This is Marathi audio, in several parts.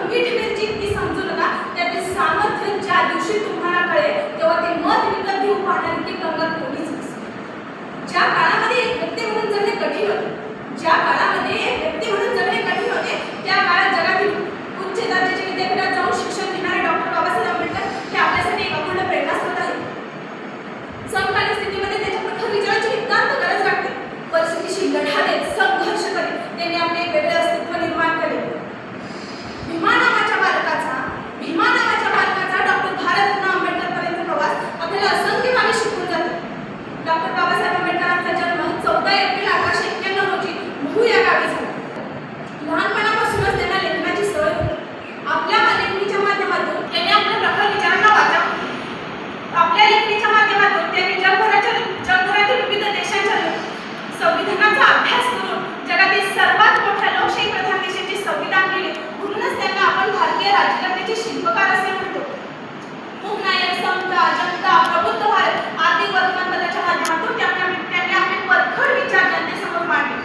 मीठ मिरची ती समजू नका, त्यातील सामर्थ्य ज्या दिवशी तुम्हाला कळेल तेव्हा ते मत विकत घेऊन पाहणारी ती कंगाल कोणीच नसेल। ज्या काळामध्ये एक व्यक्ती म्हणून जगणे कठीण होते, ज्या काळामध्ये एक व्यक्ती म्हणून जगणे कठीण होते, त्या काळात जगातील उच्च दर्जाच्या विद्यापीठात जाऊन शिक्षण घेणारे डॉक्टर बाबासाहेब आंबेडकर हे आपल्यासाठी एक अखंड प्रेरणास्रोत आहेत। समकालीन स्थितीमध्ये त्याच्या प्रखर विचारांची नितांत गरज लागते। परिस्थितीशी लढा देत संघर्ष करीत त्यांनी आपले एक वेगळे अस्तित्व निर्माण केले। भीमा नावाच्या बालकाचा डॉक्टर भारतरत्न आंबेडकर पर्यंत प्रवास आपल्याला असंख्य कामे शिकवून जातो। डॉक्टर बाबासाहेब आंबेडकरांचा जन्म 14 एप्रिल 1891 रोजी महू या गावी झाला। लहानपणापासूनच त्यांना लेखनाची सवय होती। आपल्या लेखणीच्या माध्यमातून त्यांनी आपल्या प्रखर विचारांना वाचा आपल्या लेखणीच्या माध्यमातून त्यांनी जगभरातील विविध देशांच्या संविधानाचा अभ्यास करून जगातील सर्वात मोठ्या लोकशाही प्रधान देशाचे संविधान लिहिले। म्हणूनच त्यांना आपण भारतीय राज्यघटनेचे शिल्पकार असे म्हणतो। मूकनायक, समता, जनता, प्रबुद्ध भारत आदी वर्तमानपत्राच्या माध्यमातून त्यांनी आपले परखड विचार जनतेसमोर मांडले।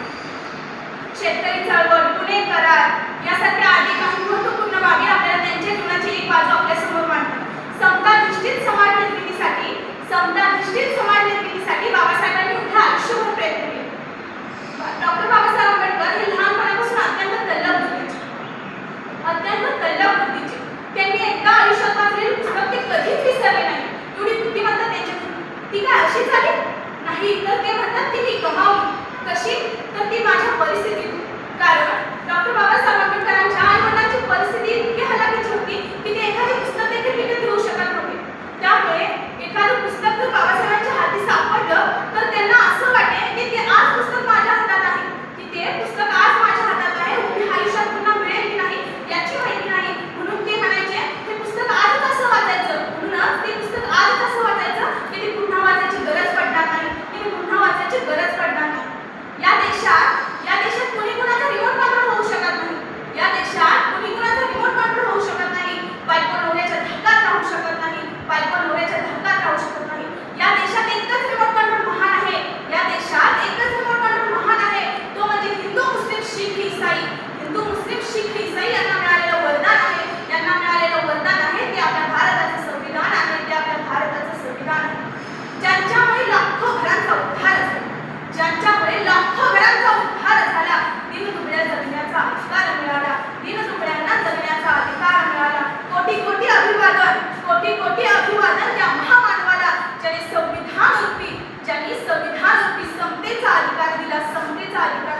शेतकरी चळवळ, पुणे करार यासारख्या आदी काही महत्त्वपूर्ण बाबी आपल्याला त्यांच्या जीवनाची एक बाजू आपल्या समोर मांडतात। समताधिष्ठित समाज निर्मितीसाठी बाबासाहेबांनी मोठे आयुष्यभर प्रयत्न केले। डॉक्टर बाबासाहेब आंबेडकर हे लहानपणापासून अत्यंत तल्लख बुद्धीचे। त्यांनी एकदा आयुष्यात वाचलेले पुस्तक ते कधीच विसरले नाही। एवढी बुद्धिमत्ता त्यांच्यात ती काय अशी झाली नाही, तर ते म्हणतात ती मी गमावली। कशी? तर ती माझ्या परिस्थितीतून। कारण डॉक्टर बाबासाहेब आंबेडकरांच्या आईवडिलांची परिस्थिती इतकी हलाखीची होती की ते एखादे पुस्तक देखील विकत घेऊ शकत नव्हते। त्यामुळे एखादं पुस्तक जर बाबासाहेबांच्या हाती सापडलं तर त्यांना असं वाटे की ते आज पुस्तक माझ्या हातात आहे, की ते पुस्तक आज माझ्या हातात आहे, उद्या आयुष्यात पुन्हा मिळेल की नाही याची माहिती नाही। म्हणून ते म्हणायचे हे पुस्तक आज कसं वाचायचं, म्हणूनच ते पुस्तक आज कसं वाचायचं की ते पुन्हा वाचायची गरज पडणार नाही, की पुन्हा वाचायची गरज पडणार नाही। या देशात कोणी कुणाचा रिमोट कंट्रोल होऊ शकत नाही। या देशात कोणी कुणाचा रिमोट कंट्रोल होऊ शकत नाही। बायको नवऱ्याच्या धाकात राहू शकत नाही। या देशात एकच रिमोट कंट्रोल महान आहे। या देशात एकच रिमोट कंट्रोल महान आहे, तो म्हणजे हिंदू मुस्लिम शीख ईसाई यांना मिळालेलं वरदान आहे। यांना मिळालेलं वरदान आहे ते आपल्या भारताचं संविधान आहे। ते आपल्या भारताचं संविधान आहे ज्यांच्यामुळे लाखो घरांचा उद्धार झाला, दीनदुबळ्या जगण्याचा अधिकार मिळाला, दीनदुबळ्यांना जगण्याचा अधिकार मिळाला। कोटी कोटी अभिवादन त्या महामानवाला ज्यांनी संविधान रूपी समतेचा अधिकार दिला, समतेचा अधिकार